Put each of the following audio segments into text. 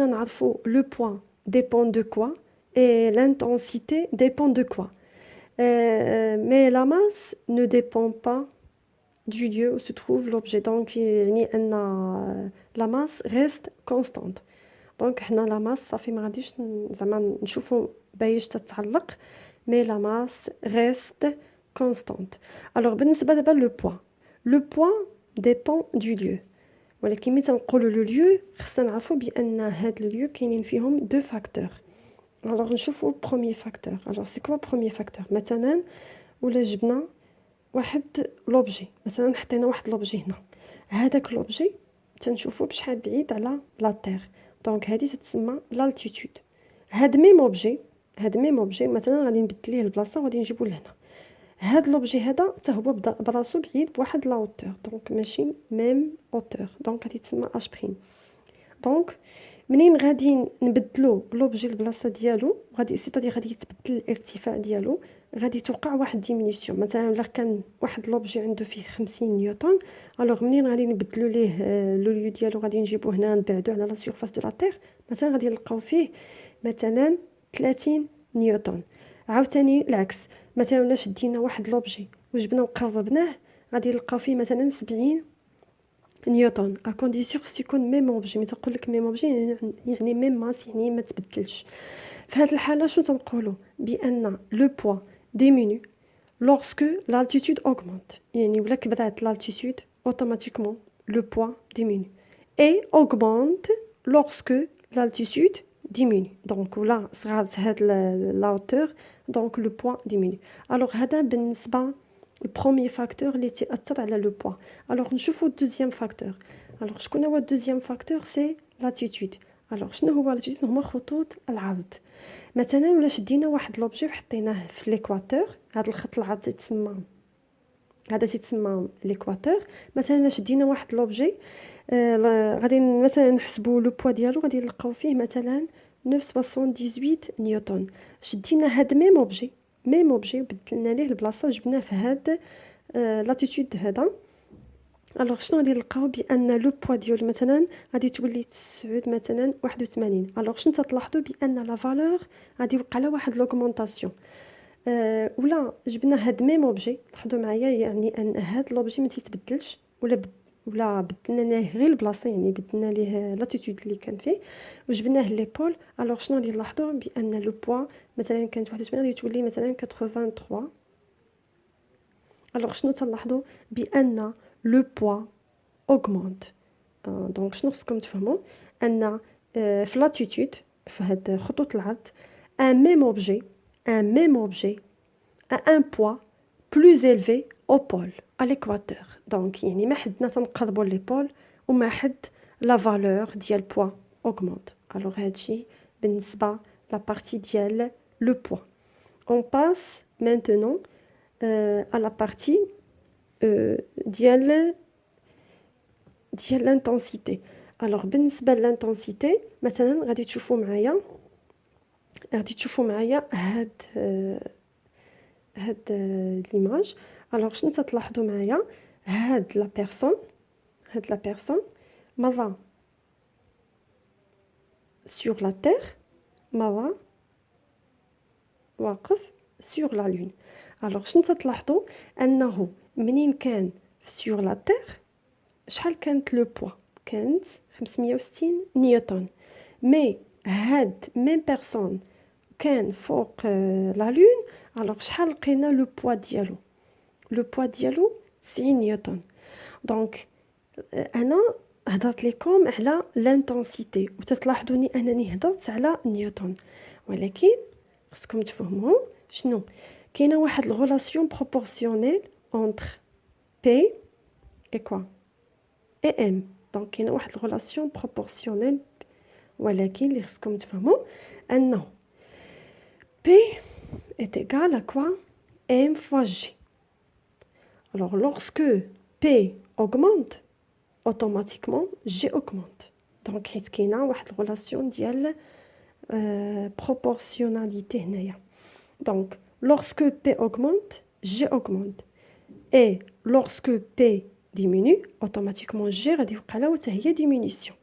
بغينا نعرفوا le poids dépend de quoi et l'intensité dépend de quoi. Mais la masse ne dépend pas du lieu où se trouve l'objet. Donc يعني أن la masse reste constante. دونك حنا لا ماس صافي ما غاديش زعما نشوفوا بايش تتعلق مي لا ماس ريست كونستانت. الوغ بالنسبه دابا لو بوا ديبون دو ليو، ولكن ملي تنقولوا لو ليو خصنا نعرفوا بان هاد لو ليو كاينين فيهم دو فاكتور. الوغ نشوفوا بروميي فاكتور. الوغ سي كوا بروميي فاكتور؟ مثلا ولا جبنا واحد لوبجي، مثلا حطينا واحد لوبجي هنا، هذاك لوبجي تنشوفوا بشحال بعيد على لا تير، دونك هذه تتسمى لالتيتود. هاد ميم اوبجي مثلا غادي نبدل ليه البلاصه وغادي نجيبو لهنا، هاد لوبجي هذا حتى هو براسو بعيد بواحد لا اوتور، دونك ماشي ميم اوتور، دونك غادي تسمى اش بريم. دونك منين غادي نبدلو لوبجي البلاصه ديالو غادي غادي يتبدل الارتفاع ديالو، غادي توقع واحد ديمينيسيون. مثلا الا كان واحد لوبجي عنده فيه 50 نيوتن، الوغ منين غادي نبدلو ليه لو ليو ديالو غادي نجيبوه هنا نبعدو على لا سيرفاس دو لا تير، مثلا غادي نلقاو فيه مثلا 30 نيوتن. عاوتاني العكس، مثلا الا شدينا واحد لوبجي وجبنا وقربناه غادي نلقاو فيه مثلا 70 نيوتن، ا كونديسيون خص يكون ميم اوبجي. ملي تنقول لك ميم اوبجي يعني ميم ماس، يعني ما تبدلش. في هذه الحاله شنو تنقولوا؟ بان لو بوا ديمينو lorsque l'altitude augmente. يعني ولا كبرات l'altitude automatiquement le poids diminue et augmente lorsque l'altitude diminue. donc ولا صغرت هاد la hauteur donc le poids diminue. alors هذا بالنسبه البروميي فاكتور اللي تاثر على لو بوا. الوغ نشوفوا الدوزيام فاكتور. الوغ شكون هو الدوزيام فاكتور؟ سي لاتيتود. الوغ شنو هو لاتيتود؟ هما خطوط العرض. مثلا ولا شدينا واحد لوبجي وحطيناه في ليكواتور، هذا الخط العرض تيتسمى، هذا تيتسمى ليكواتور. مثلا الا شدينا واحد لوبجي غادي مثلا نحسبوا لو بوا ديالو غادي نلقاو فيه مثلا 978 نيوتن. شدينا هاد ميم اوبجي بدلنا ليه البلاصه وجبناه في هاد لاتيتود هذا، الوغ شنو غادي نلقاو؟ بان لو بوا ديالو مثلا غادي تولي 9 مثلا 81. الوغ شنو تلاحظوا؟ بان لا فالور غادي يوقع لها واحد لوغمونطاسيون. ولا جبنا هاد ميم اوبجي، لاحظوا معايا يعني ان هاد لوبجي ما تيتبدلش، ولا بدلنا ليه غير البلاصه، يعني بدلنا ليه لاتيتود اللي كان فيه وجبناه ليبول. الوغ شنو غادي نلاحظوا؟ بان لو بوا مثلا كانت 81 غادي تولي مثلا 83. الوغ شنو تلاحظوا؟ بان لو بوا augmente. دونك شنو خصكم تفهموا؟ ان في لاتيتود في هاد خطوط العرض ان ميم اوبجي a un poids plus élevé au pôle à l'équateur. دونك يعني ما حدنا تنقربوا لي وما حد لا فالور ديال بوا augmente. alors هادشي بالنسبه لا بارتي ديال لو بوا. on passe maintenant à la partie ديال l'intensité. alors بالنسبه للانتنسيتي مثلا غادي تشوفوا معايا هاد ليماج. alors شنو تلاحظوا معايا؟ هاد لا بيرسون مره sur la terre مره واقف sur la lune. alors شنو تلاحظوا؟ انه منين كان sur la terre شحال كانت لو بوا؟ كانت 560 نيوتن. مي هاد ميم بيرسون كان فوق لا لون، الوغ شحال لقينا لو بوا ديالو؟ لو بوا ديالو 90 نيوتن. دونك انا هضرت لكم على لانتنسيتي وتتلاحظوني انني هضرت على نيوتن، ولكن خصكم تفهموا شنو كاينه واحد الغولاسيون بروبورسيونيل اونتر بي اي كوا اي ام. دونك كاينه واحد الغولاسيون بروبورسيونيل، ولكن اللي خصكم تفهموا انه بي est égal à quoi؟ m fois g. alors lorsque p augmente automatiquement g augmente. donc حيت كاينه واحد الغولاسيون ديال proportionnalité هنايا. donc lorsque p augmente g augmente et lorsque p diminue automatiquement g غادي يوقع لها حتى هي diminution.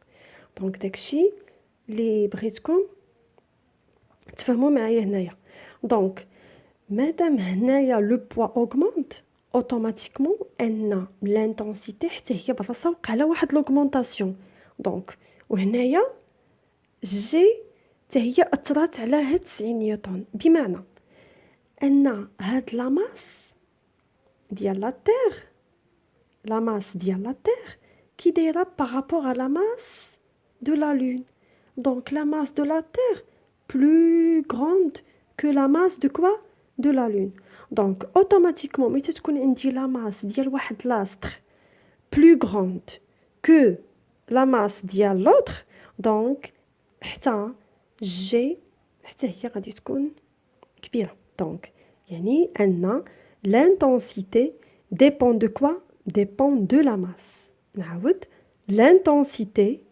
donc داكشي اللي بغيتكم تفهموا معايا هنايا. دونك مادام هنايا لو بوا اوغمونت اوتوماتيكمون ان لانتونسيتي حتى هي بلاصه وقع على واحد لوغمونطاسيون. دونك وهنايا جي حتى هي اثرات على هاد 90 نيوتن، بمعنى ان هاد لا ماس ديال لا تير، لا ماس ديال لا تير كي دايره بارابور على لا ماس دو لا لون. Donc la masse de la Terre plus grande que la masse de quoi? De la Lune. Donc automatiquement ملي تكون عندي la masse ديال واحد l'astre plus grande que la masse ديال l'autre، donc حتى G حتى هي غادي تكون كبيرة. donc يعني أن l'intensité dépend de quoi? Dépend de la masse. نعاود l'intensité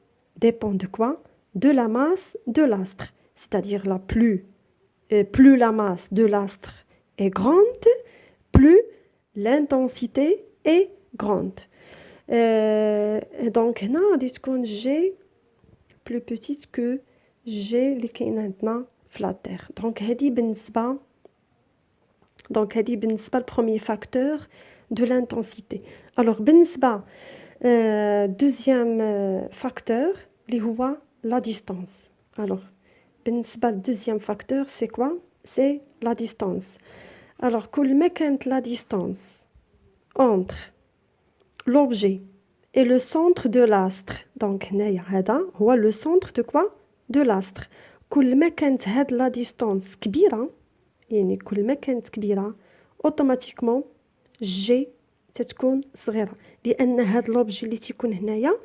dépend de quoi? De la masse de l'astre, c'est-à-dire plus la masse de l'astre est grande, plus l'intensité est grande. Donc هنا غادي تكون G plus petite que G اللي كاينه عندنا في لا تير. دونك هذه بالنسبه للبروميير فاكتور دو لانتونسيتي. الوغ بالنسبه دوزيام فاكتور اللي هو la distance. Alors, بالنسبة للدوزيام فاكتور c'est quoi? C'est la distance. Alors, كل ما كانت la distance entre l'objet et le centre de l'astre. Donc هنايا هذا هو le centre de quoi? De l'astre. كل ما كانت هاد la distance كبيرة، يعني كل ما كانت كبيرة automatiquement G تتكون صغيرة، لأن هاد l'objet اللي تيكون هنايا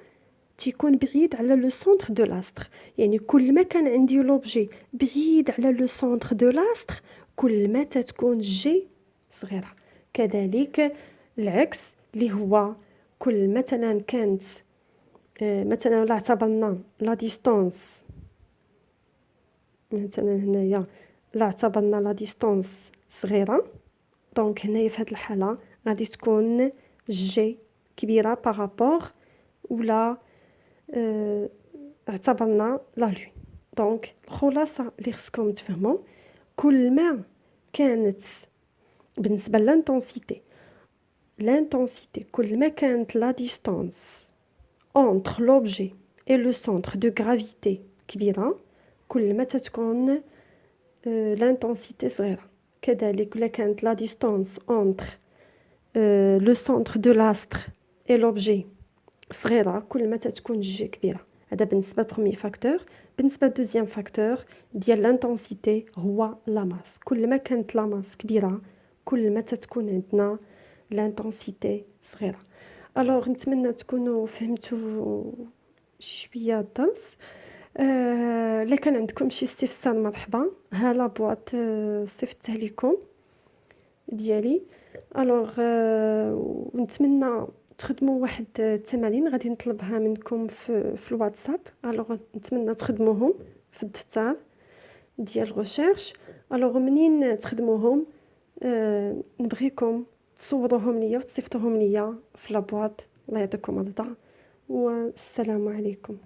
تيكون بعيد على لو سونتر دو لاستر. يعني كل ما كان عندي لوبجي بعيد على لو سونتر دو لاستر كل ما تتكون جي صغيرة. كذلك العكس اللي هو كل مثلا كانت مثلا ولا اعتبرنا لا ديستانس، مثلا هنايا لا اعتبرنا لا ديستانس صغيرة، دونك هنايا في هاد الحالة غادي تكون جي كبيرة بارابور ولا اعتبرنا لا لون. دونك الخلاصه اللي خصكم تفهموا كل ما كانت بالنسبه للانتونسيتي كل ما كانت لا ديستانس entre l'objet et le centre de gravité كبيره كل ما تتكون لانتونسيتي صغيره. كذلك الا كانت لا ديستانس entre le centre de l'astre et l'objet صغيرة كل ما تتكون جي كبيرة. هذا بالنسبة لبروميير فاكتور. بالنسبة لدوزيام فاكتور ديال لانتونسيتي هو لا ماس. كل ما كانت لا ماس كبيرة كل ما تتكون عندنا لانتونسيتي صغيرة. الوغ نتمنى تكونوا فهمتوا شوية الدرس. الا كان عندكم شي استفسار مرحبا، ها لا بواط صيفطتها لكم ديالي. الوغ نتمنى تخدموا واحد التمارين غادي نطلبها منكم في الواتساب. الوغ نتمنى تخدموهم في الدفتر ديال الريشيرش. الوغ منين تخدموهم نبغيكم تصوروهم ليا وتصيفطوهم ليا في لابواط. الله يعطيكم الرضا والسلام عليكم.